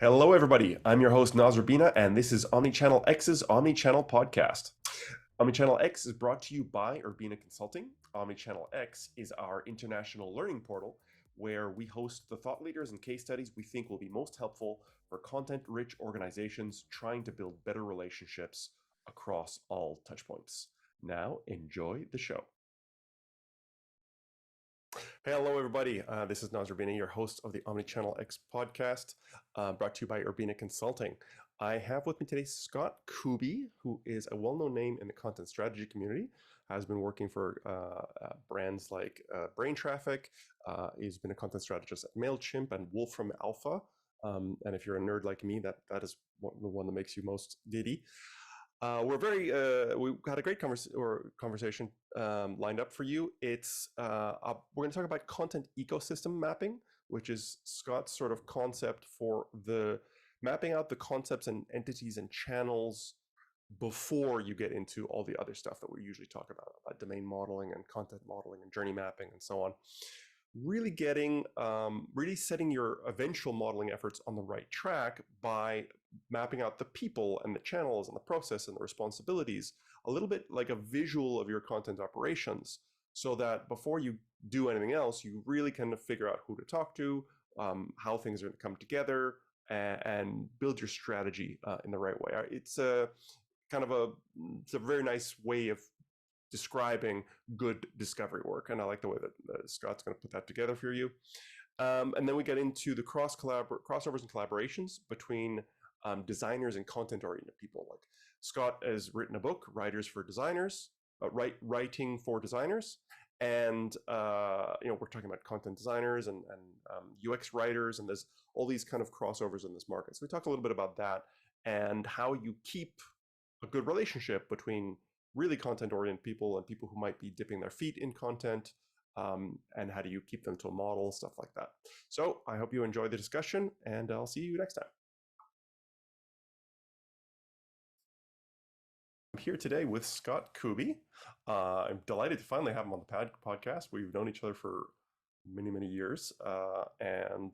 Hello, everybody. I'm your host, Urbina, and this is Omnichannel X's Omnichannel Podcast. Omnichannel X is brought to you by Urbina Consulting. Omnichannel X is our international learning portal where we host the thought leaders and case studies we think will be most helpful for content-rich organizations trying to build better relationships across all touchpoints. Now, enjoy the show. Hello, everybody. This is Urbina, your host of the Omnichannel X podcast, brought to you by Urbina Consulting. I have with me today Scott Kubie, who is a well-known name in the content strategy community, has been working for brands like Brain Traffic. He's been a content strategist at MailChimp and Wolfram Alpha. And if you're a nerd like me, that is the one that makes you most giddy. We had a great conversation lined up for you. We're going to talk about content ecosystem mapping, which is Scott's sort of concept for the mapping out the concepts and entities and channels before you get into all the other stuff that we usually talk about domain modeling and content modeling and journey mapping and so on. Really setting your eventual modeling efforts on the right track by mapping out the people and the channels and the process and the responsibilities, a little bit like a visual of your content operations, so that before you do anything else, you really kind of figure out who to talk to, how things are going to come together, and build your strategy in the right way. It's a very nice way of describing good discovery work, and I like the way that Scott's going to put that together for you. And then we get into the crossovers and collaborations between designers and content-oriented people. Like Scott has written a book, Writers for Designers, Writing for Designers, and we're talking about content designers and UX writers, and there's all these kind of crossovers in this market. So we talked a little bit about that and how you keep a good relationship between really content-oriented people and people who might be dipping their feet in content, and how do you keep them to a model, stuff like that. So I hope you enjoy the discussion, and I'll see you next time. I'm here today with Scott Kubie. I'm delighted to finally have him on the podcast. We've known each other for many, many years, and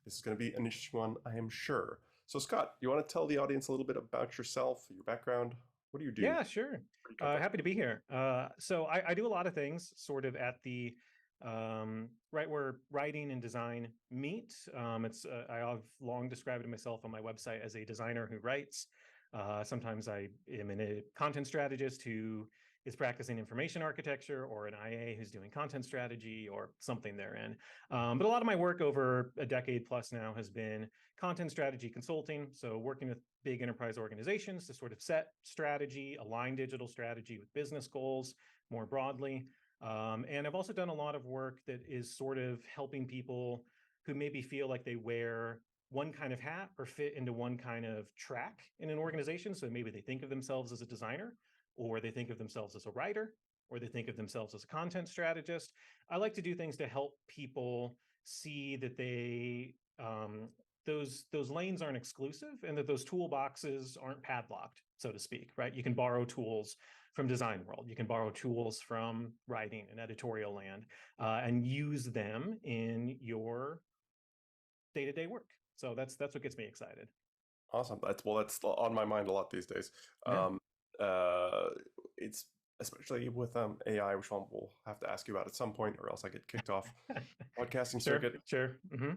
this is going to be an interesting one, I am sure. So Scott, you want to tell the audience a little bit about yourself, your background? What do you do? Yeah, sure. Happy to be here. So I do a lot of things sort of at the right where writing and design meet. I've long described myself on my website as a designer who writes. Sometimes I am a content strategist who is practicing information architecture, or an IA who's doing content strategy or something therein. But a lot of my work over a decade plus now has been content strategy consulting. So working with big enterprise organizations to sort of set strategy, align digital strategy with business goals more broadly. And I've also done a lot of work that is sort of helping people who maybe feel like they wear one kind of hat or fit into one kind of track in an organization. So maybe they think of themselves as a designer, or they think of themselves as a writer, or they think of themselves as a content strategist. I like to do things to help people see that those lanes aren't exclusive, and that those toolboxes aren't padlocked, so to speak, right? You can borrow tools from design world. You can borrow tools from writing and editorial land, and use them in your day-to-day work. So that's what gets me excited. Awesome. That's on my mind a lot these days. Yeah. It's especially with AI, which we'll have to ask you about at some point, or else I get kicked off podcasting circuit. Sure. Mm-hmm.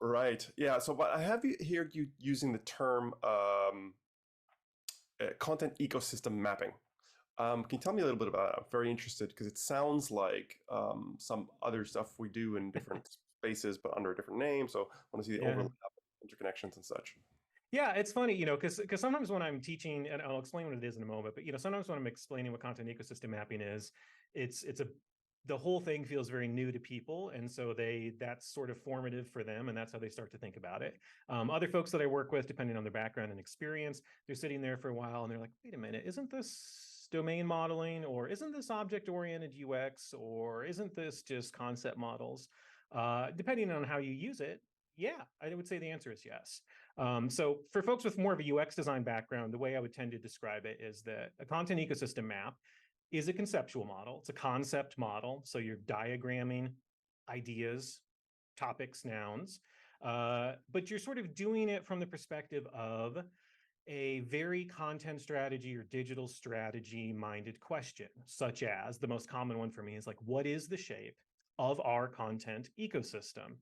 Right. Yeah. So, but I have you here using the term content ecosystem mapping. Can you tell me a little bit about it? I'm very interested because it sounds like some other stuff we do in different spaces, but under a different name. So I want to see the overlap, interconnections, and such. Yeah, it's funny, because sometimes when I'm teaching, and I'll explain what it is in a moment, but sometimes when I'm explaining what content ecosystem mapping is, the whole thing feels very new to people, and so that's sort of formative for them, and that's how they start to think about it. Other folks that I work with, depending on their background and experience, they're sitting there for a while and they're like, wait a minute, isn't this domain modeling, or isn't this object-oriented UX, or isn't this just concept models? Depending on how you use it, yeah, I would say the answer is yes. So for folks with more of a UX design background, the way I would tend to describe it is that a content ecosystem map is a conceptual model. It's a concept model. So you're diagramming ideas, topics, nouns. but you're sort of doing it from the perspective of a very content strategy or digital strategy minded question, such as the most common one for me is like, what is the shape of our content ecosystem?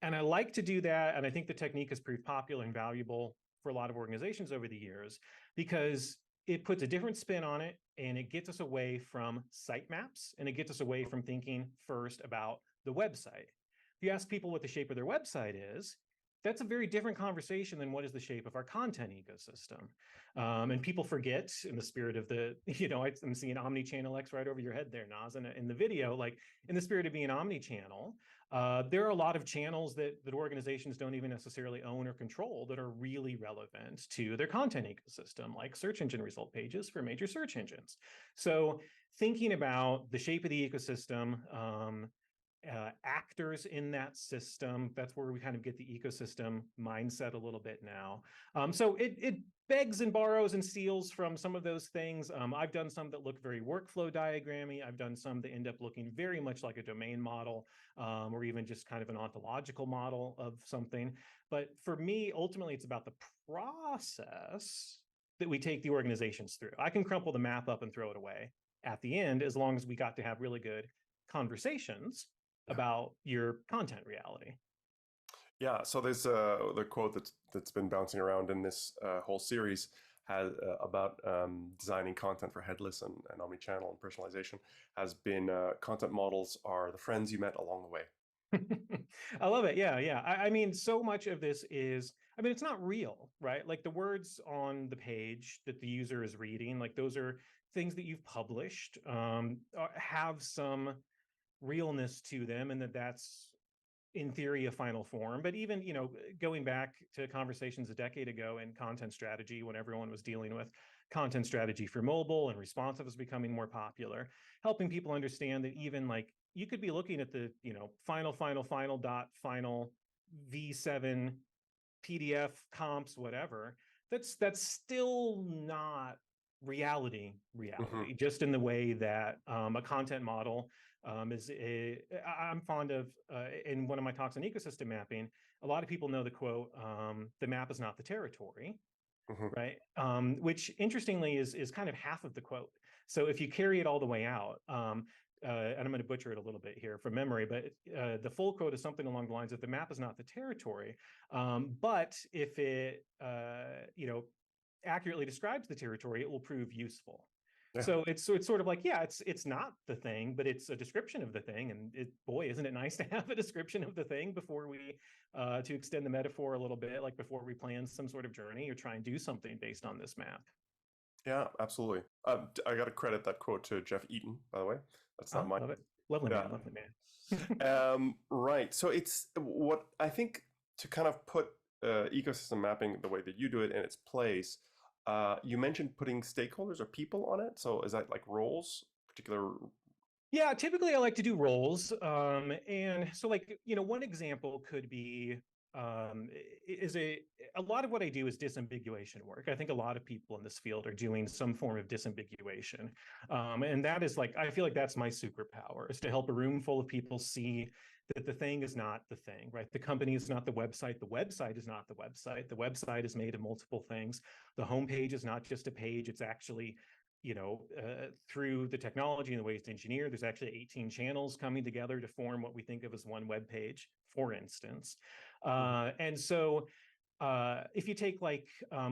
And I like to do that. And I think the technique has proved popular and valuable for a lot of organizations over the years because it puts a different spin on it and it gets us away from sitemaps and it gets us away from thinking first about the website. If you ask people what the shape of their website is, that's a very different conversation than what is the shape of our content ecosystem. And people forget in the spirit of the, I'm seeing omni-channel X right over your head there, Naz, in the video, like in the spirit of being omni-channel, there are a lot of channels that organizations don't even necessarily own or control that are really relevant to their content ecosystem, like search engine result pages for major search engines. So thinking about the shape of the ecosystem, actors in that system, that's where we kind of get the ecosystem mindset a little bit now. So it begs and borrows and steals from some of those things. I've done some that look very workflow diagrammy. I've done some that end up looking very much like a domain model, or even just kind of an ontological model of something. But for me, ultimately, it's about the process that we take the organizations through. I can crumple the map up and throw it away at the end, as long as we got to have really good conversations about your content reality. Yeah, so there's the quote that's been bouncing around in this whole series has about designing content for headless and omnichannel and personalization has been content models are the friends you met along the way. I love it. Yeah. I mean, so much of this is, I mean, it's not real, right? Like the words on the page that the user is reading, like those are things that you've published, have some realness to them, and that's in theory a final form. But even going back to conversations a decade ago in content strategy, when everyone was dealing with content strategy for mobile and responsive was becoming more popular, helping people understand that even like you could be looking at the final v7 PDF comps, whatever, that's still not reality, just in the way that a content model I'm fond of, in one of my talks on ecosystem mapping, a lot of people know the quote, the map is not the territory, right? Which interestingly is kind of half of the quote. So if you carry it all the way out, and I'm going to butcher it a little bit here from memory, but the full quote is something along the lines of the map is not the territory, but if it accurately describes the territory, it will prove useful. Yeah. So it's sort of like, yeah, it's not the thing, but it's a description of the thing. And boy, isn't it nice to have a description of the thing before we, to extend the metaphor a little bit, like before we plan some sort of journey or try and do something based on this map. Yeah, absolutely. I got to credit that quote to Jeff Eaton, by the way. That's not mine. Love it. Lovely man, lovely man. Right. So it's what I think to kind of put ecosystem mapping the way that you do it in its place. You mentioned putting stakeholders or people on it. So is that like roles, particular? Yeah, typically I like to do roles. And so like, one example could be, is a lot of what I do is disambiguation work. I think a lot of people in this field are doing some form of disambiguation. And that is like, I feel like that's my superpower, is to help a room full of people see that the thing is not the thing, right? The company is not the website is not the website. The website is made of multiple things. The homepage is not just a page, it's actually through the technology and the ways to engineer, there's actually 18 channels coming together to form what we think of as one web page, for instance. And so if you take like,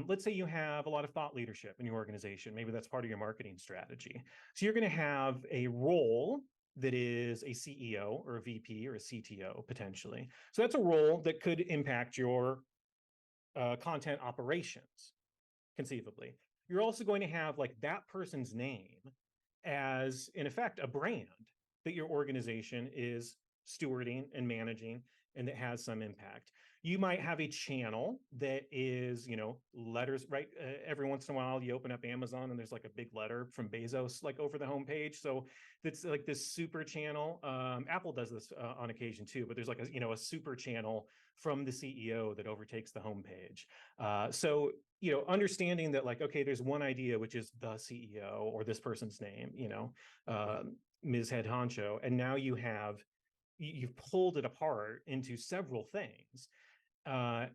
let's say you have a lot of thought leadership in your organization, maybe that's part of your marketing strategy. So you're going to have a role that is a CEO or a VP or a CTO potentially. So that's a role that could impact your content operations, conceivably. You're also going to have like that person's name as, in effect, a brand that your organization is stewarding and managing and that has some impact. You might have a channel that is, letters, right? Every once in a while, you open up Amazon and there's like a big letter from Bezos, like over the homepage. So that's like this super channel. Apple does this on occasion too, but there's like a super channel from the CEO that overtakes the homepage. So, understanding that like, okay, there's one idea, which is the CEO or this person's name, Ms. Head Honcho. And now you've pulled it apart into several things. Uh,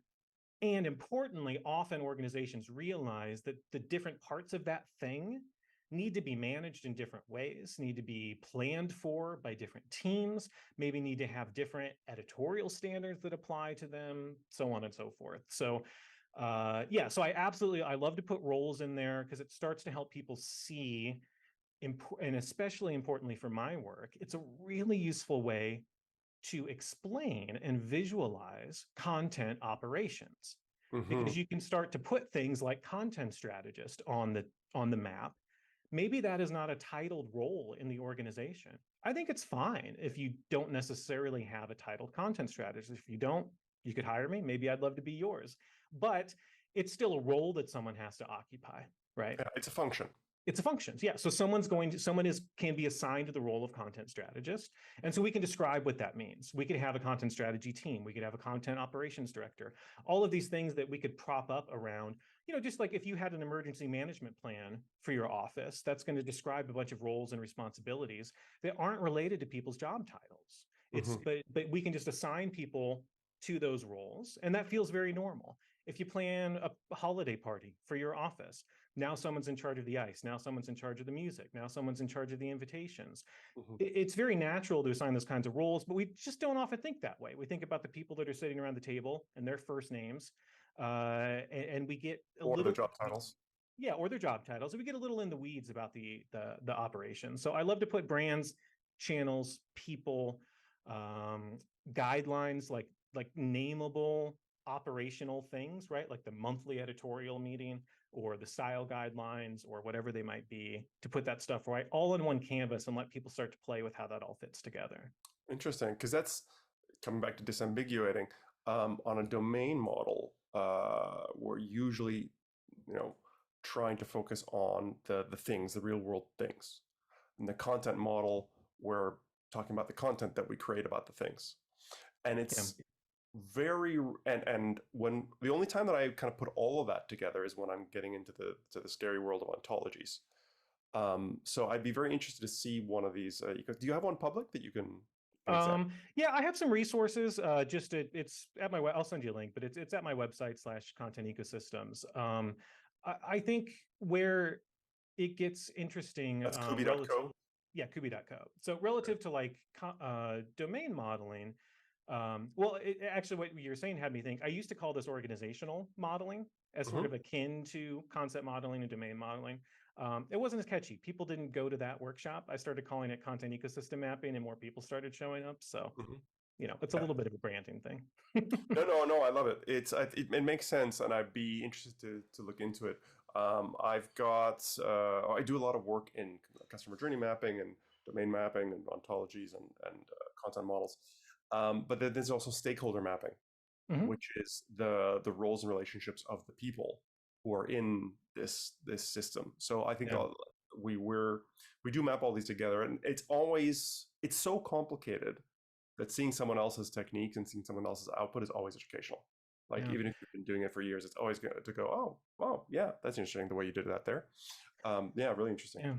and importantly, often organizations realize that the different parts of that thing need to be managed in different ways, need to be planned for by different teams, maybe need to have different editorial standards that apply to them, so on and so forth. So yeah, so I love to put roles in there because it starts to help people see, and especially importantly for my work, it's a really useful way to explain and visualize content operations, Hmm. because you can start to put things like content strategist on the map. Maybe that is not a titled role in the organization. I think it's fine if you don't necessarily have a titled content strategist. If you don't, you could hire me. Maybe I'd love to be yours. But it's still a role that someone has to occupy, right? Yeah, it's a function. It's a function. Yeah. So can be assigned to the role of content strategist. And so we can describe what that means. We could have a content strategy team. We could have a content operations director, all of these things that we could prop up around, just like if you had an emergency management plan for your office, that's going to describe a bunch of roles and responsibilities that aren't related to people's job titles. Hmm. But we can just assign people to those roles. And that feels very normal. If you plan a holiday party for your office, now someone's in charge of the ice. Now someone's in charge of the music. Now someone's in charge of the invitations. Hmm. It's very natural to assign those kinds of roles, but we just don't often think that way. We think about the people that are sitting around the table and their first names, and we get a Or the little, job titles. yeah, or their job titles. We get a little in the weeds about the operation. So I love to put brands, channels, people, um, guidelines, like nameable operational things, right? Like the monthly editorial meeting or the style guidelines or whatever they might be, to put that stuff right all in one canvas and let people start to play with how that all fits together. Interesting, because that's coming back to disambiguating. On a domain model, we're usually, you know, trying to focus on the things, the real world things. In the content model, we're talking about the content that we create about the things, and Yeah. it's very and when the only time that I kind of put all of that together is when I'm getting into the scary world of ontologies. So I'd be very interested to see one of these. Do you have one public that you can examine? Yeah, I have some resources. It's at my I'll send you a link, but it's at my website / content ecosystems. I think where it gets interesting, That's relative, Kubie.co. yeah, Kubie.co. So relative to like domain modeling, well, actually, what you were saying had me think. I used to call this organizational modeling as sort Hmm. of akin to concept modeling and domain modeling. It wasn't as catchy. People didn't go to that workshop. I started calling it content ecosystem mapping, and more people started showing up. So, Hmm. it's a Yeah. little bit of a branding thing. No, I love it. It makes sense, and I'd be interested to look into it. I do a lot of work in customer journey mapping and domain mapping and ontologies and content models. But then there's also stakeholder mapping, Hmm. which is the roles and relationships of the people who are in this system. So I think Yeah. we do map all these together, and it's so complicated that seeing someone else's techniques and seeing someone else's output is always educational. Like Yeah. even if you've been doing it for years, it's always going to go, oh, wow, yeah, that's interesting the way you did that there. Yeah, really interesting. Yeah.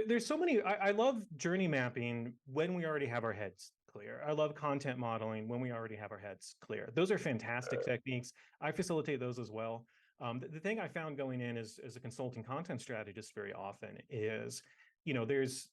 There's so many. I love journey mapping when we already have our heads clear. I love content modeling when we already have our heads clear. Those are fantastic techniques. I facilitate those as well. The thing I found going in as a consulting content strategist very often is, there's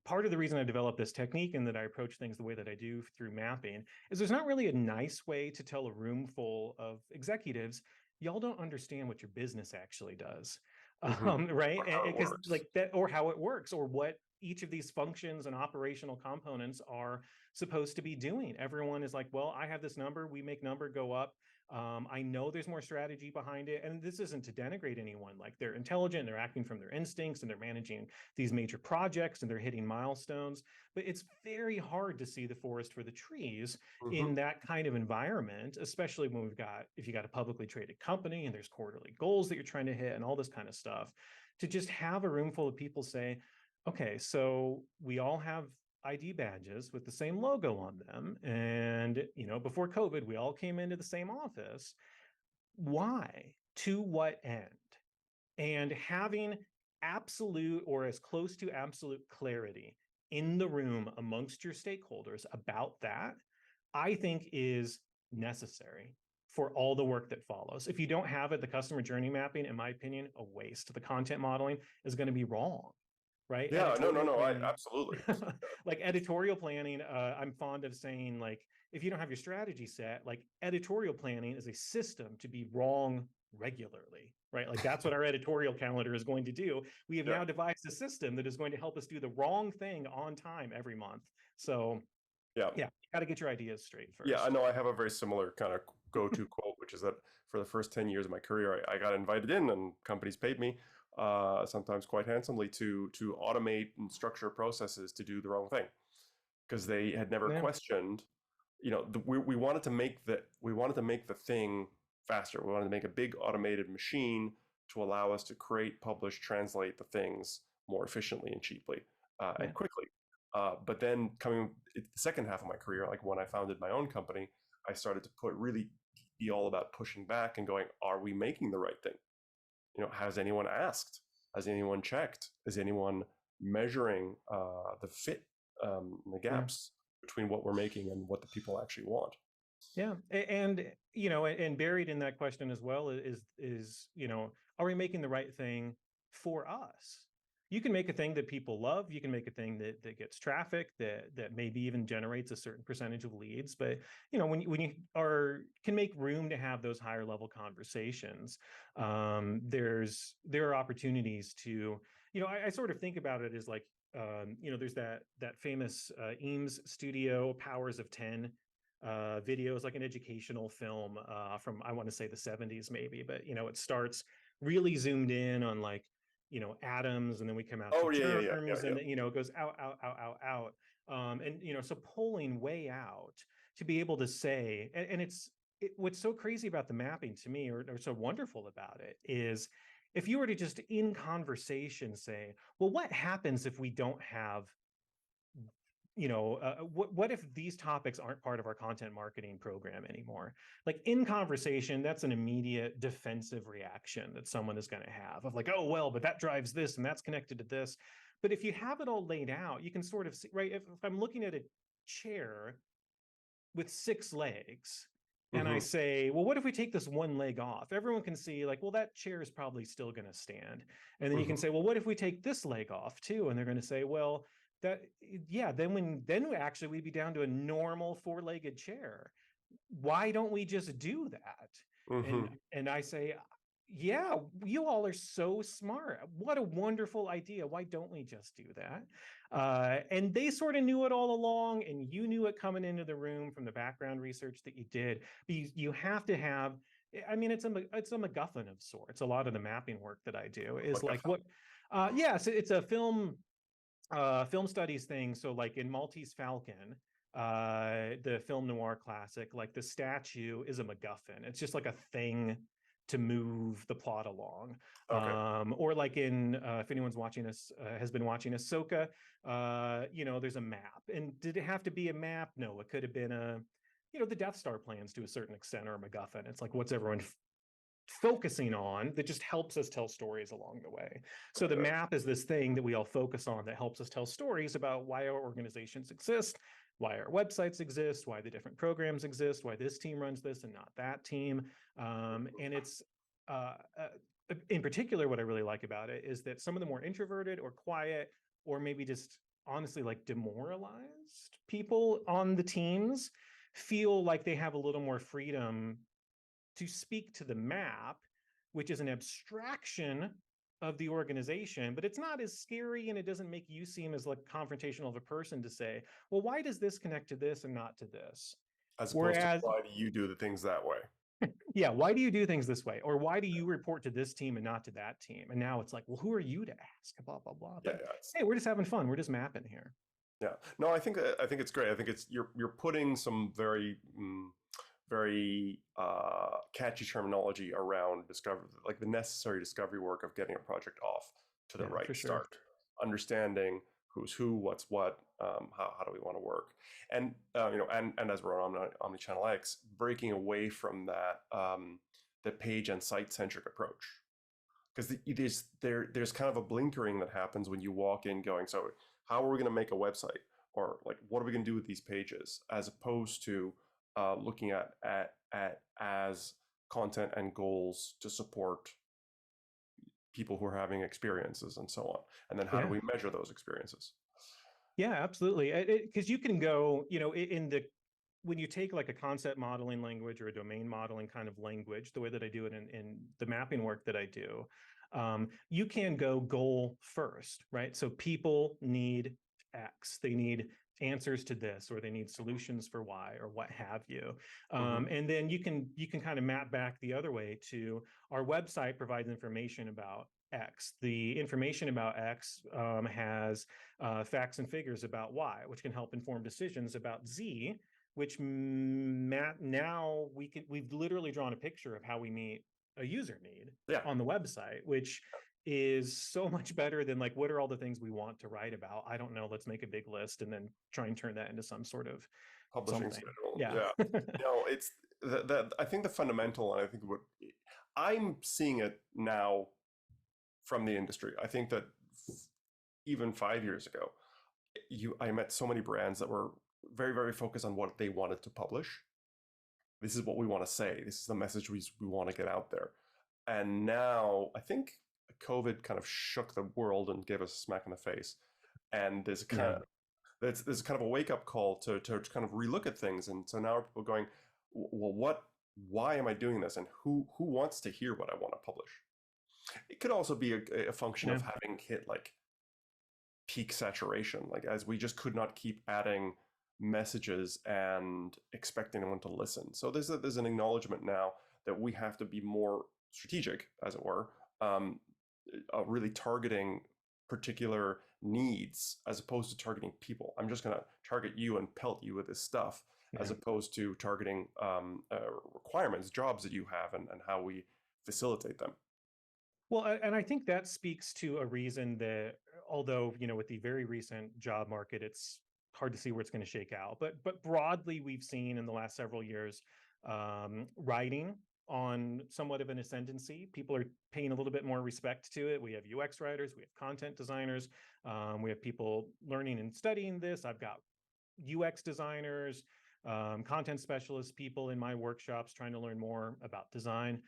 part of the reason I developed this technique and that I approach things the way that I do through mapping is there's not really a nice way to tell a room full of executives, y'all don't understand what your business actually does. Mm-hmm. Right? Or how it Because works. like that, or how it works, or what each of these functions and operational components are supposed to be doing. Everyone is like, well, I have this number, we make number go up. I know there's more strategy behind it. And this isn't to denigrate anyone. Like they're intelligent, they're acting from their instincts, and they're managing these major projects and they're hitting milestones. But it's very hard to see the forest for the trees Mm-hmm. in that kind of environment, especially when if you got a publicly traded company and there's quarterly goals that you're trying to hit and all this kind of stuff, to just have a room full of people say, okay, so we all have ID badges with the same logo on them. And, before COVID, we all came into the same office. Why? To what end? And having absolute or as close to absolute clarity in the room amongst your stakeholders about that, I think is necessary for all the work that follows. If you don't have it, the customer journey mapping, in my opinion, a waste. The content modeling is going to be wrong, right? Yeah, Editorial I planning, absolutely. like editorial planning, I'm fond of saying, like, if you don't have your strategy set, like editorial planning is a system to be wrong regularly, right? Like that's what our editorial calendar is going to do. We have Yeah. now devised a system that is going to help us do the wrong thing on time every month. So Yeah. yeah, you got to get your ideas straight first. Yeah, I know I have a very similar kind of go-to quote, which is that for the first 10 years of my career, I got invited in and companies paid me, sometimes quite handsomely, to automate and structure processes to do the wrong thing. Because they had never Yeah. questioned, we wanted to make the thing faster. We wanted to make a big automated machine to allow us to create, publish, translate the things more efficiently and cheaply and quickly. But then the second half of my career, like when I founded my own company, I started to really be all about pushing back and going, are we making the right thing? Has anyone asked? Has anyone checked? Is anyone measuring the fit, the gaps between what we're making and what the people actually want? Yeah, and and buried in that question as well is are we making the right thing for us? You can make a thing that people love. You can make a thing that gets traffic, that maybe even generates a certain percentage of leads. But when you can make room to have those higher level conversations, there are opportunities to I sort of think about it as like there's that famous Eames Studio Powers of 10 videos, like an educational film from, I want to say, the 70s maybe, but it starts really zoomed in on like atoms, and then we come out to germs, and then it goes out and so pulling way out to be able to say, and what's so crazy about the mapping to me, or so wonderful about it, is if you were to just in conversation say, well, what happens if we don't have what if these topics aren't part of our content marketing program anymore? Like in conversation, that's an immediate defensive reaction that someone is going to have of like, oh, well, but that drives this and that's connected to this. But if you have it all laid out, you can sort of see, right? If I'm looking at a chair with 6 legs, and I say, well, what if we take this one leg off? Everyone can see like, well, that chair is probably still going to stand. And then you can say, well, what if we take this leg off too? And they're going to say, well, then actually we'd be down to a normal 4-legged chair. Why don't we just do that? And I say, yeah, you all are so smart. What a wonderful idea. Why don't we just do that? And they sort of knew it all along, and you knew it coming into the room from the background research that you did. You have to have, I mean, it's a MacGuffin of sorts. A lot of the mapping work that I do is like what, so it's a film studies thing. So like in Maltese Falcon, the film noir classic, like the statue is a MacGuffin. It's just like a thing to move the plot along. Or like in if anyone's watching us has been watching Ahsoka, there's a map. And did it have to be a map? No, it could have been the Death Star plans to a certain extent, or a MacGuffin. It's like, what's everyone focusing on that just helps us tell stories along the way. So the map is this thing that we all focus on that helps us tell stories about why our organizations exist, why our websites exist, why the different programs exist, why this team runs this and not that team. And it's in particular, what I really like about it is that some of the more introverted or quiet, or maybe just honestly like demoralized people on the teams feel like they have a little more freedom to speak to the map, which is an abstraction of the organization, but it's not as scary, and it doesn't make you seem as like confrontational of a person to say, well, why does this connect to this and not to this? As opposed to, why do you do the things that way? Yeah, why do you do things this way? Or why do you report to this team and not to that team? And now it's like, well, who are you to ask? Blah, blah, blah. But hey, we're just having fun. We're just mapping here. Yeah. No, I think it's great. I think it's you're putting some very very catchy terminology around discovery, like the necessary discovery work of getting a project off to the right start, understanding who's who, what's what, how do we want to work, and and as we're on Omnichannel X, breaking away from that the page and site centric approach, because there's kind of a blinkering that happens when you walk in going, so how are we going to make a website, or like what are we going to do with these pages, as opposed to looking at as content and goals to support people who are having experiences and so on. And then how do Yeah. we measure those experiences? Yeah, absolutely. Because you can go, in the when you take like a concept modeling language or a domain modeling kind of language, the way that I do it in the mapping work that I do, you can go goal first, right? So people need X, they need answers to this, or they need solutions for Y, or what have you. Mm-hmm. And then you can kind of map back the other way to our website provides information about X. The information about X has facts and figures about Y, which can help inform decisions about Z, which now we've literally drawn a picture of how we meet a user need Yeah, on the website, which is so much better than like, what are all the things we want to write about? I don't know. Let's make a big list and then try and turn that into some sort of publishing something. schedule. Yeah. Yeah, no, it's that I think the fundamental, and I think what I'm seeing it now from the industry. I think that even 5 years ago, I met so many brands that were very, very focused on what they wanted to publish. This is what we want to say. This is the message we want to get out there. And now I think COVID kind of shook the world and gave us a smack in the face. And Yeah. there's kind of a wake up call to kind of relook at things. And so now people are going, well, why am I doing this? And who wants to hear what I want to publish? It could also be a function Yeah. of having hit like peak saturation, like as we just could not keep adding messages and expect anyone to listen. So there's an acknowledgement now that we have to be more strategic, as it were, really targeting particular needs as opposed to targeting people. I'm just going to target you and pelt you with this stuff, as Yeah. opposed to targeting requirements, jobs that you have, and how we facilitate them. Well, and I think that speaks to a reason that, although, with the very recent job market, it's hard to see where it's going to shake out. But broadly, we've seen in the last several years, writing on somewhat of an ascendancy. People are paying a little bit more respect to it. We have UX writers, we have content designers, we have people learning and studying this. I've got UX designers, content specialists, people in my workshops trying to learn more about design.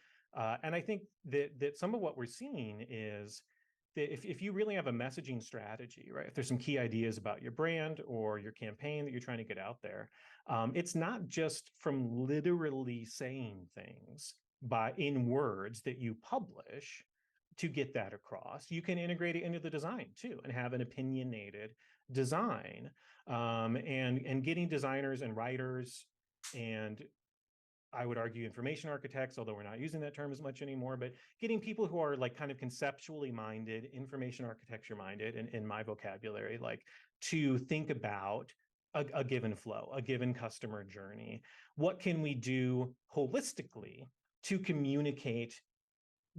And I think that some of what we're seeing is that if you really have a messaging strategy, right? If there's some key ideas about your brand or your campaign that you're trying to get out there, it's not just from literally saying things in words that you publish to get that across. You can integrate it into the design too and have an opinionated design, and getting designers and writers, and I would argue information architects, although we're not using that term as much anymore, but getting people who are like kind of conceptually minded, information architecture minded, in my vocabulary, like to think about a given flow, a given customer journey. What can we do holistically to communicate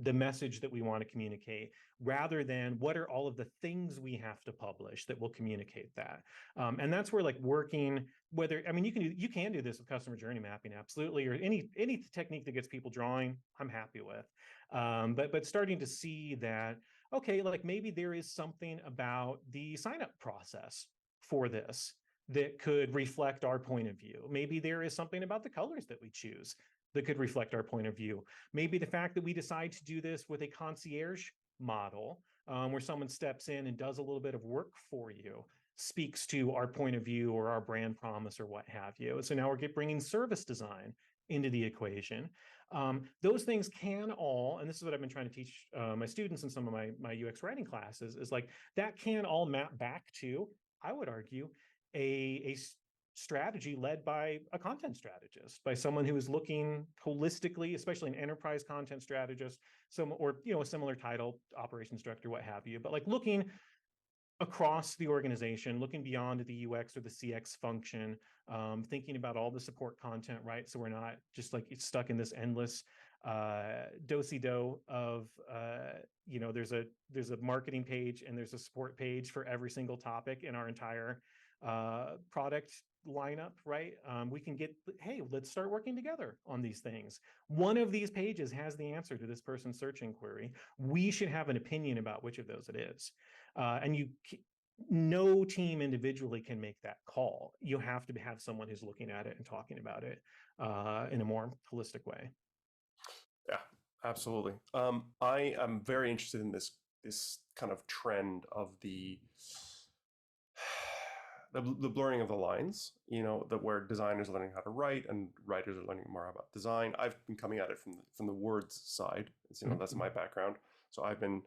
the message that we want to communicate, rather than what are all of the things we have to publish that will communicate that. And that's where like working, whether, I mean, you can do this with customer journey mapping, absolutely, or any technique that gets people drawing, I'm happy with. But starting to see that, okay, like maybe there is something about the sign up process for this that could reflect our point of view. Maybe there is something about the colors that we choose that could reflect our point of view. Maybe the fact that we decide to do this with a concierge model, where someone steps in and does a little bit of work for you, speaks to our point of view or our brand promise or what have you. So now we're bringing service design into the equation. Those things can all, and this is what I've been trying to teach my students in some of my UX writing classes, is like that can all map back to, I would argue, a strategy led by a content strategist, by someone who is looking holistically, especially an enterprise content strategist, or a similar title, operations director, what have you, but like looking across the organization, looking beyond the UX or the CX function, thinking about all the support content, right? So we're not just like stuck in this endless do-si-do of there's a marketing page and there's a support page for every single topic in our entire product lineup, right? We can hey, let's start working together on these things. One of these pages has the answer to this person's search inquiry. We should have an opinion about which of those it is. And no team individually can make that call. You have to have someone who's looking at it and talking about it in a more holistic way. Yeah, absolutely. I am very interested in this kind of trend of the blurring of the lines. You know, that where designers are learning how to write and writers are learning more about design. I've been coming at it from the words side. It's, you know, that's my background. So I've been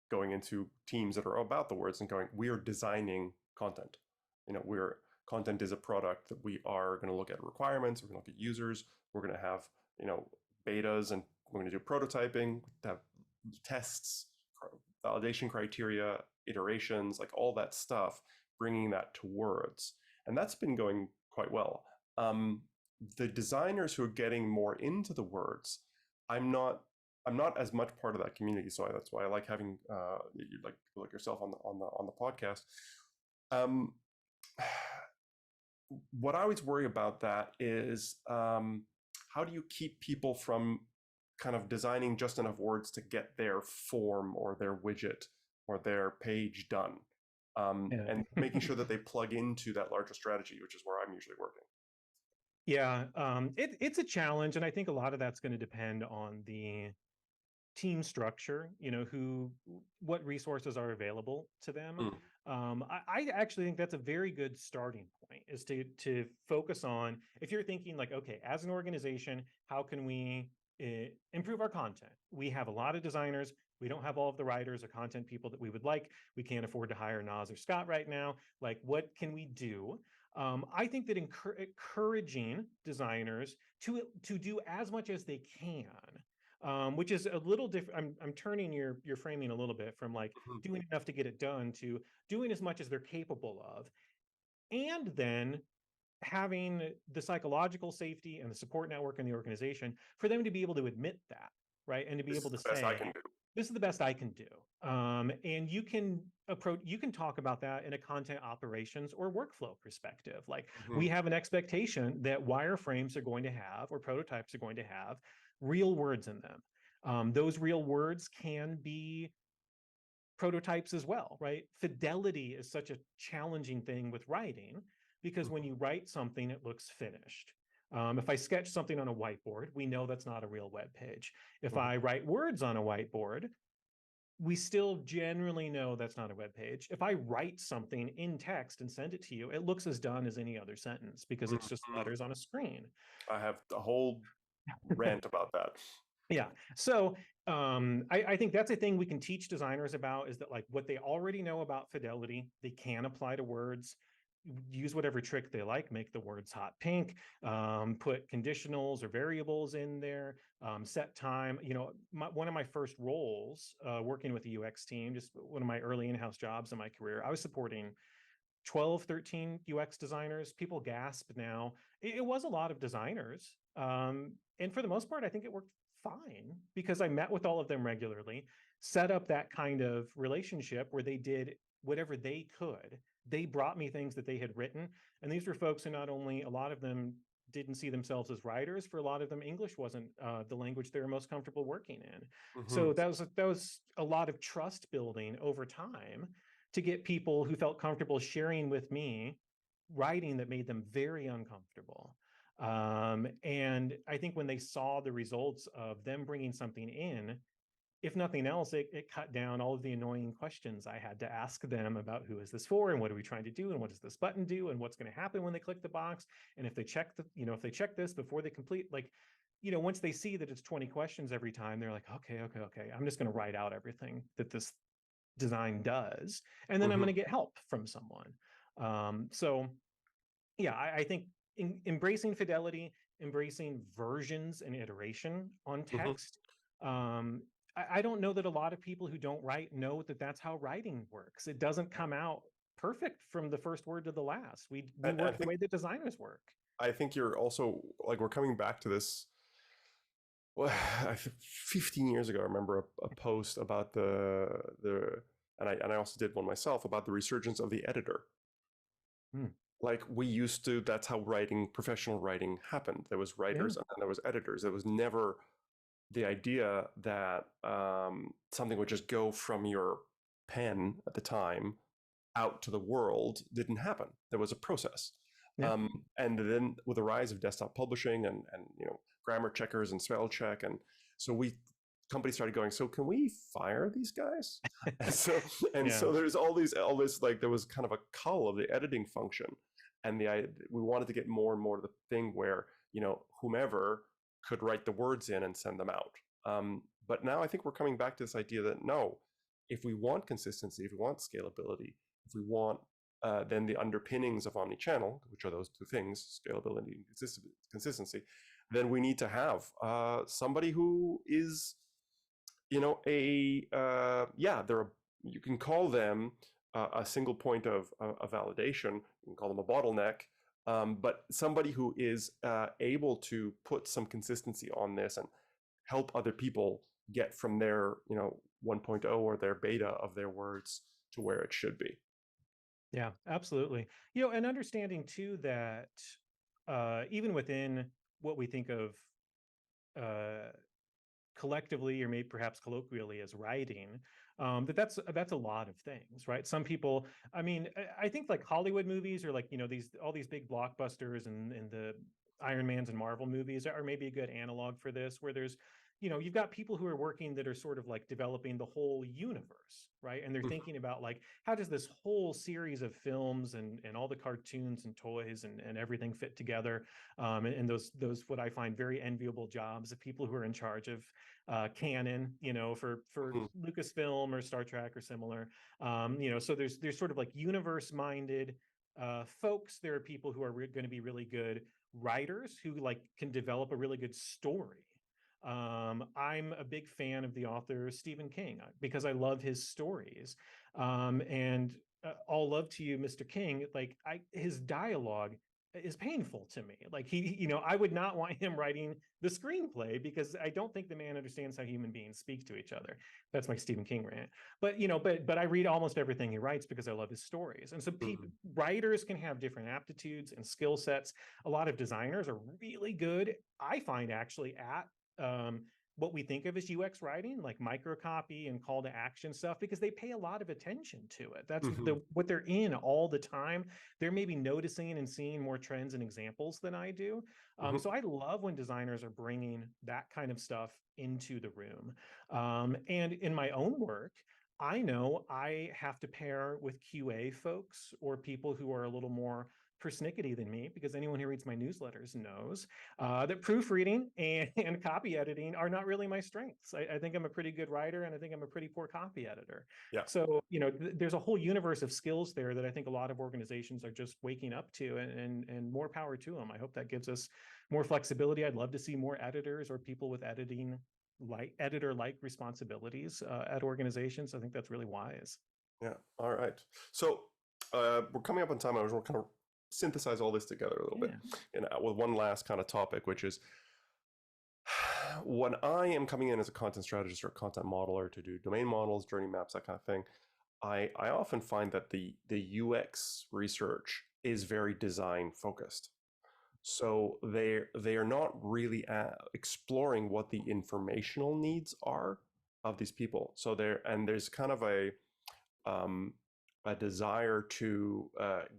going into teams that are about the words and going, we are designing content. You know, content is a product that we are going to look at requirements. We're going to look at users. We're going to have, you know, betas, and we're going to do prototyping, have tests, validation criteria, iterations, like all that stuff, bringing that to words. And that's been going quite well. The designers who are getting more into the words, I'm not as much part of that community, so that's why I like having like people like yourself on the podcast. What I always worry about that is how do you keep people from kind of designing just enough words to get their form or their widget or their page done, and making sure that they plug into that larger strategy, which is where I'm usually working. Yeah, it's a challenge, and I think a lot of that's going to depend on the team structure. You know, what resources are available to them. I actually think that's a very good starting point, is to focus on, if you're thinking like, okay, as an organization, how can we improve our content? We have a lot of designers. We don't have all of the writers or content people that we would like. We can't afford to hire Nas or Scott right now. Like, what can we do? I think that encouraging designers to do as much as they can, which is a little different. I'm turning your framing a little bit from like doing enough to get it done to doing as much as they're capable of, and then having the psychological safety and the support network in the organization for them to be able to admit that, right, and to be able to say, this is the best I can do. And you can talk about that in a content operations or workflow perspective. Like, we have an expectation that wireframes are going to have, or prototypes are going to have, real words in them. Those real words can be prototypes as well, right? Fidelity is such a challenging thing with writing, because when you write something, it looks finished. If I sketch something on a whiteboard, we know that's not a real web page. If I write words on a whiteboard, we still generally know that's not a web page. If I write something in text and send it to you, it looks as done as any other sentence, because it's just letters on a screen. I have a whole rant about that. Yeah. So I think that's a thing we can teach designers about, is that like what they already know about fidelity, they can apply to words. Use whatever trick they like, make the words hot pink, put conditionals or variables in there, set time. You know, one of my first roles working with the UX team, just one of my early in-house jobs in my career, I was supporting 12, 13 UX designers. People gasp now. It was a lot of designers. And for the most part, I think it worked fine, because I met with all of them regularly, set up that kind of relationship where they did whatever they could. They brought me things that they had written. And these were folks who, not only, a lot of them didn't see themselves as writers, for a lot of them, English wasn't the language they were most comfortable working in. So that was a lot of trust building over time, to get people who felt comfortable sharing with me writing that made them very uncomfortable. And I think when they saw the results of them bringing something in, if nothing else, it cut down all of the annoying questions I had to ask them about, who is this for, and what are we trying to do, and what does this button do, and what's going to happen when they click the box, and if they check if they check this before they complete, like, once they see that it's 20 questions every time, they're like, okay, I'm just going to write out everything that this design does, and then I'm going to get help from someone. So yeah, I think embracing fidelity, embracing versions and iteration on text. I don't know that a lot of people who don't write know that that's how writing works. It doesn't come out perfect from the first word to the last. We work the way that designers work. I think you're also, like, we're coming back to this. Well, 15 years ago, I remember a post about and I also did one myself, about the resurgence of the editor. Like, we used to, that's how professional writing happened. There was writers and then there was editors. There was never the idea that something would just go from your pen at the time out to the world didn't happen. There was a process. Yeah. And then with the rise of desktop publishing and grammar checkers and spell check, and so companies started going, so can we fire these guys? And so Yeah. there's all this, like, there was kind of a cull of the editing function, and we wanted to get more and more to the thing where whomever could write the words in and send them out. But now I think we're coming back to this idea that no, if we want consistency, if we want scalability, if we want then the underpinnings of omnichannel, which are those two things, scalability and consistency, then we need to have somebody who is, you can call them a single point of validation. You can call them a bottleneck, but somebody who is able to put some consistency on this and help other people get from their 1.0 or their beta of their words to where it should be. Yeah, absolutely. And understanding too that even within what we think of uh, collectively or maybe perhaps colloquially as writing, that's a lot of things, right? Some people, I mean, I think like Hollywood movies or like these all these big blockbusters and the Iron Mans and Marvel movies are maybe a good analog for this, where there's you've got people who are working that are sort of like developing the whole universe, right? And they're thinking about like, how does this whole series of films and all the cartoons and toys and everything fit together? And those what I find very enviable jobs of people who are in charge of canon, for Lucasfilm or Star Trek or similar. So there's sort of like universe minded folks. There are people who are going to be really good writers who like can develop a really good story. I'm a big fan of the author Stephen King because I love his stories. And all love to you, Mr. King. Like his dialogue is painful to me. Like I would not want him writing the screenplay because I don't think the man understands how human beings speak to each other. That's my Stephen King rant. But but I read almost everything he writes because I love his stories. And so writers can have different aptitudes and skill sets. A lot of designers are really good, I find, actually at what we think of as UX writing, like microcopy and call to action stuff, because they pay a lot of attention to it. That's what they're in all the time. They're maybe noticing and seeing more trends and examples than I do. So I love when designers are bringing that kind of stuff into the room. And in my own work, I know I have to pair with QA folks or people who are a little more persnickety than me, because anyone who reads my newsletters knows that proofreading and copy editing are not really my strengths. I think I'm a pretty good writer, and I think I'm a pretty poor copy editor. Yeah. So, there's a whole universe of skills there that I think a lot of organizations are just waking up to, and more power to them. I hope that gives us more flexibility. I'd love to see more editors or people with editor-like responsibilities at organizations. I think that's really wise. Yeah. All right. So we're coming up on time. I was kind of synthesize all this together a little bit with one last kind of topic, which is when I am coming in as a content strategist or a content modeler to do domain models, journey maps, that kind of thing, I often find that the UX research is very design focused. So they are not really exploring what the informational needs are of these people. So there's kind of a desire to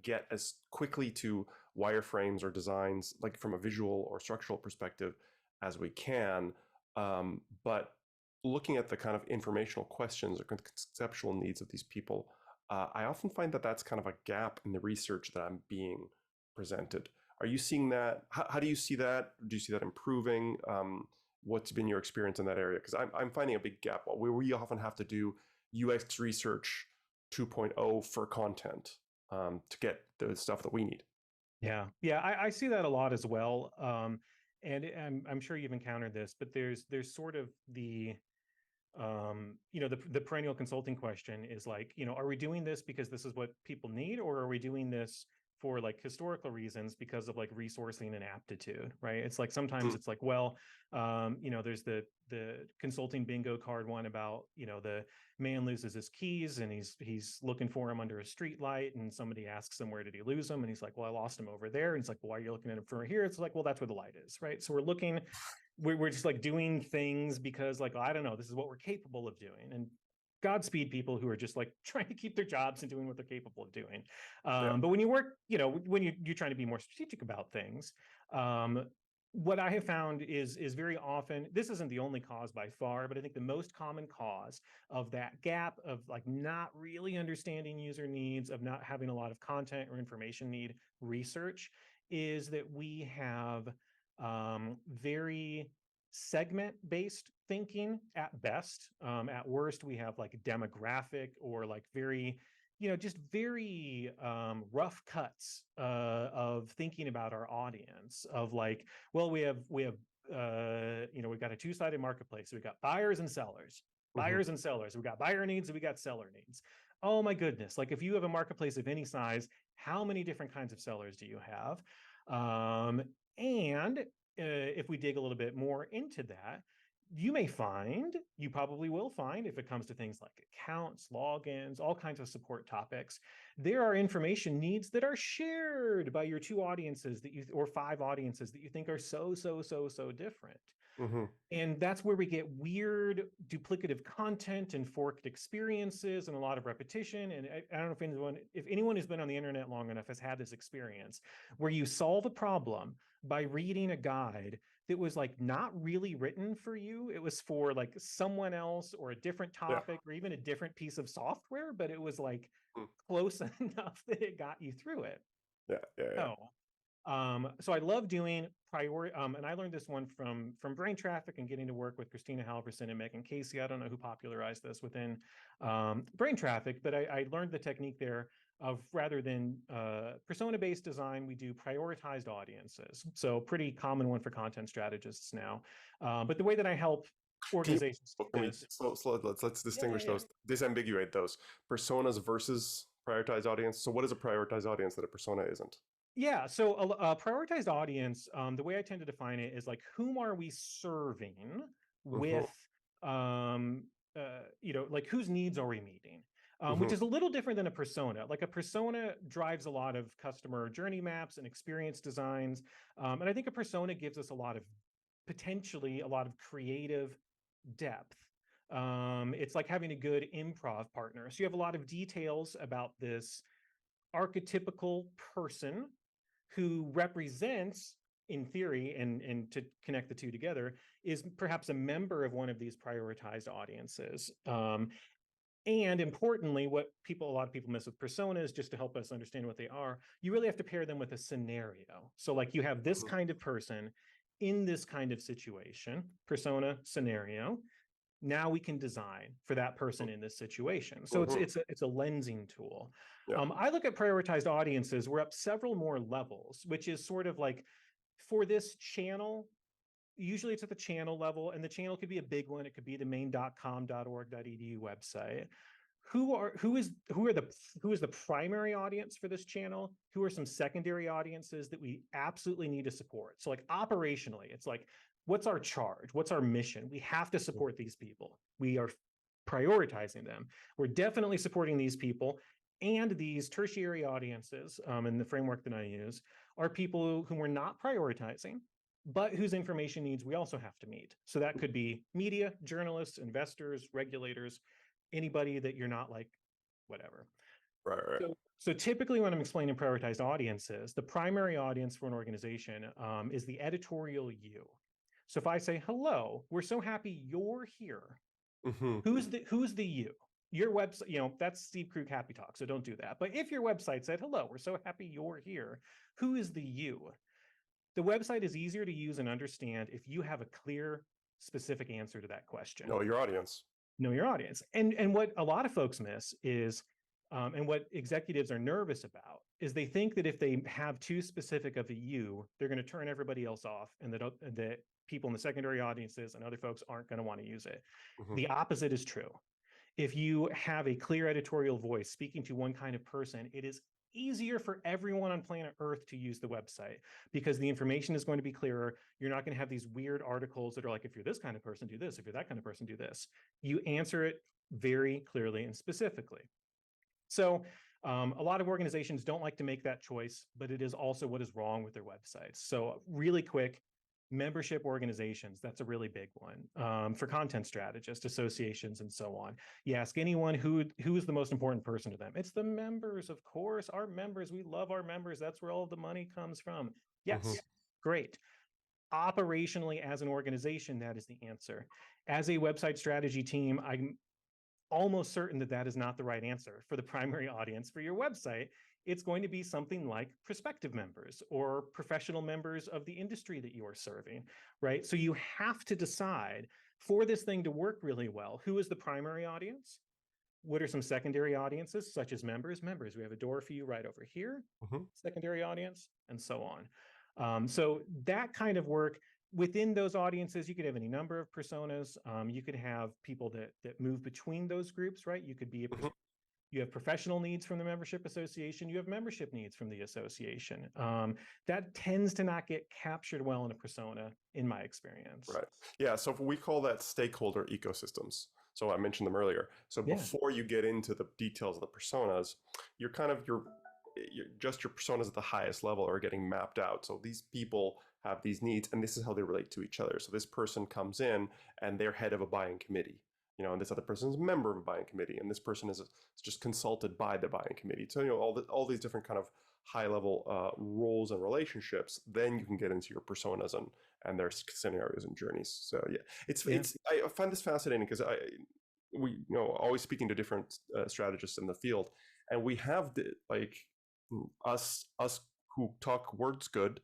get as quickly to wireframes or designs, like from a visual or structural perspective, as we can. But looking at the kind of informational questions or conceptual needs of these people, I often find that that's kind of a gap in the research that I'm being presented. Are you seeing that? How do you see that? Do you see that improving? What's been your experience in that area? Because I'm finding a big gap where we often have to do UX research 2.0 for content to get the stuff that we need. Yeah, I see that a lot as well. And I'm sure you've encountered this, but there's sort of the the perennial consulting question is like, are we doing this because this is what people need, or are we doing this for like historical reasons because of like resourcing and aptitude, right? It's like sometimes it's like, well, there's the consulting bingo card one about, the man loses his keys and he's looking for him under a street light, and somebody asks him, where did he lose them? And he's like, well, I lost him over there. And it's like, well, why are you looking at him from here? It's like, well, that's where the light is, right? So we're just like doing things because, like, I don't know, this is what we're capable of doing. And Godspeed people who are just like trying to keep their jobs and doing what they're capable of doing. Yeah. But when you work, when you're trying to be more strategic about things, what I have found is very often, this isn't the only cause by far, but I think the most common cause of that gap of like not really understanding user needs, of not having a lot of content or information need research, is that we have very segment-based thinking at best. At worst, we have like demographic or like very, just very rough cuts of thinking about our audience. Of like, well, we've got a two-sided marketplace. So we've got buyers and sellers, Mm-hmm. buyers and sellers. We've got buyer needs and we got seller needs. Oh my goodness! Like if you have a marketplace of any size, how many different kinds of sellers do you have? And if we dig a little bit more into that, you probably will find, if it comes to things like accounts, logins, all kinds of support topics, there are information needs that are shared by your two audiences or five audiences that you think are so different. Mm-hmm. And that's where we get weird duplicative content and forked experiences and a lot of repetition. And I don't know if anyone who's been on the internet long enough has had this experience where you solve a problem by reading a guide that was like not really written for you. It was for like someone else or a different Yeah. topic or even a different piece of software, but it was like Mm. close enough that it got you through it. Yeah. Yeah. Yeah. So I love doing priority, and I learned this one from Brain Traffic and getting to work with Christina Halverson and Megan Casey. I don't know who popularized this within Brain Traffic, but I learned the technique there of, rather than persona-based design, we do prioritized audiences. So pretty common one for content strategists now. But the way that I help Can you, organizations do I mean, this. so let's distinguish Yeah. those, disambiguate those personas versus prioritized audience. So what is a prioritized audience that a persona isn't? Yeah, so a prioritized audience, the way I tend to define it is like, whom are we serving Mm-hmm. with, like whose needs are we meeting? Which Mm-hmm. is a little different than a persona. Like a persona drives a lot of customer journey maps and experience designs. And I think a persona gives us potentially a lot of creative depth. It's like having a good improv partner. So you have a lot of details about this archetypical person who represents, in theory, and to connect the two together, is perhaps a member of one of these prioritized audiences. And importantly, what a lot of people miss with personas, just to help us understand what they are, you really have to pair them with a scenario. So like you have this Mm-hmm. kind of person in this kind of situation, persona, scenario. Now we can design for that person in this situation. So Mm-hmm. it's a lensing tool. Yeah. I look at prioritized audiences. We're up several more levels, which is sort of like, for this channel, usually it's at the channel level, and the channel could be a big one. It could be the main.com.org.edu website. Who is the primary audience for this channel? Who are some secondary audiences that we absolutely need to support? So like operationally, it's like, what's our charge? What's our mission? We have to support these people. We are prioritizing them. We're definitely supporting these people. And these tertiary audiences, in the framework that I use, are people whom we're not prioritizing, but whose information needs we also have to meet. So that could be media, journalists, investors, regulators, anybody that you're not like, whatever. Right. So typically when I'm explaining prioritized audiences, the primary audience for an organization is the editorial you. So if I say, hello, we're so happy you're here. Mm-hmm. Who's the you? Your website, that's Steve Krug Happy Talk, so don't do that. But if your website said, hello, we're so happy you're here, who is the you? The website is easier to use and understand if you have a clear, specific answer to that question. Know your audience. Know your audience. And what a lot of folks miss is, and what executives are nervous about, is they think that if they have too specific of a you, they're going to turn everybody else off, and that people in the secondary audiences and other folks aren't going to want to use it. Mm-hmm. The opposite is true. If you have a clear editorial voice speaking to one kind of person, it is easier for everyone on planet Earth to use the website, because the information is going to be clearer. You're not going to have these weird articles that are like, if you're this kind of person, do this. If you're that kind of person, do this. You answer it very clearly and specifically. So a lot of organizations don't like to make that choice, but it is also what is wrong with their websites. So really quick, Membership organizations, that's a really big one. For content strategists, associations, and so on. You ask anyone who is the most important person to them. It's the members, of course. Our members, we love our members. That's where all the money comes from. Yes, great. Operationally, as an organization, that is the answer. As a website strategy team, I'm almost certain that that is not the right answer for the primary audience for your website. It's going to be something like prospective members or professional members of the industry that you are serving, right? So you have to decide, for this thing to work really well, who is the primary audience? What are some secondary audiences, such as members? Members, we have a door for you right over here, secondary audience, and so on. So that kind of work, within those audiences, you could have any number of personas. You could have people that move between those groups, right? You could be you have professional needs from the membership association. You have membership needs from the association. That tends to not get captured well in a persona, in my experience. Right. Yeah. So we call that stakeholder ecosystems. So I mentioned them earlier. So before you get into the details of the personas, you're kind of your personas at the highest level are getting mapped out. So these people have these needs, and this is how they relate to each other. So this person comes in, and they're head of a buying committee, and this other person is a member of a buying committee, and this person is just consulted by the buying committee. So all these different kind of high level roles and relationships. Then you can get into your personas and their scenarios and journeys. So yeah, I find this fascinating because we always speaking to different strategists in the field, and we have us who talk words good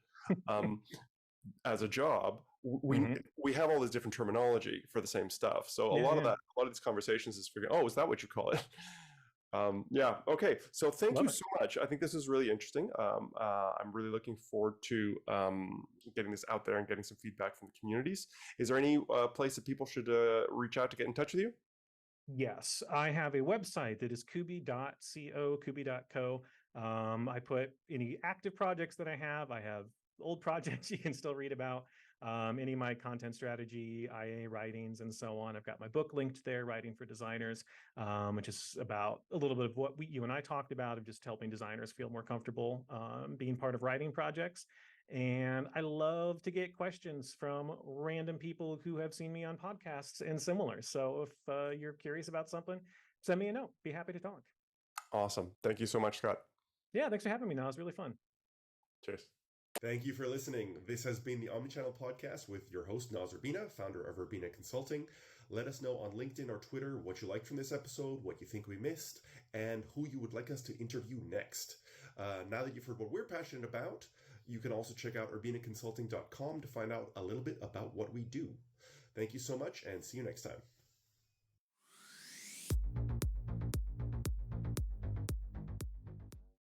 as a job, we have all this different terminology for the same stuff. So a lot of these conversations is figuring, oh, is that what you call it? Yeah. Okay. So thank you so much. I think this is really interesting. I'm really looking forward to getting this out there and getting some feedback from the communities. Is there any place that people should reach out to get in touch with you? Yes, I have a website that is kubie.co, kubie.co. I put any active projects that I have old projects you can still read about, any of my content strategy, IA writings, and so on. I've got my book linked there, Writing for Designers, which is about a little bit of what you and I talked about, of just helping designers feel more comfortable being part of writing projects. And I love to get questions from random people who have seen me on podcasts and similar. So if you're curious about something, send me a note. Be happy to talk. Awesome. Thank you so much, Scott. Yeah, thanks for having me. That was really fun. Cheers. Thank you for listening. This has been the Omnichannel Podcast with your host, Naz Urbina, founder of Urbina Consulting. Let us know on LinkedIn or Twitter what you liked from this episode, what you think we missed, and who you would like us to interview next. Now that you've heard what we're passionate about, you can also check out urbinaconsulting.com to find out a little bit about what we do. Thank you so much, and see you next time.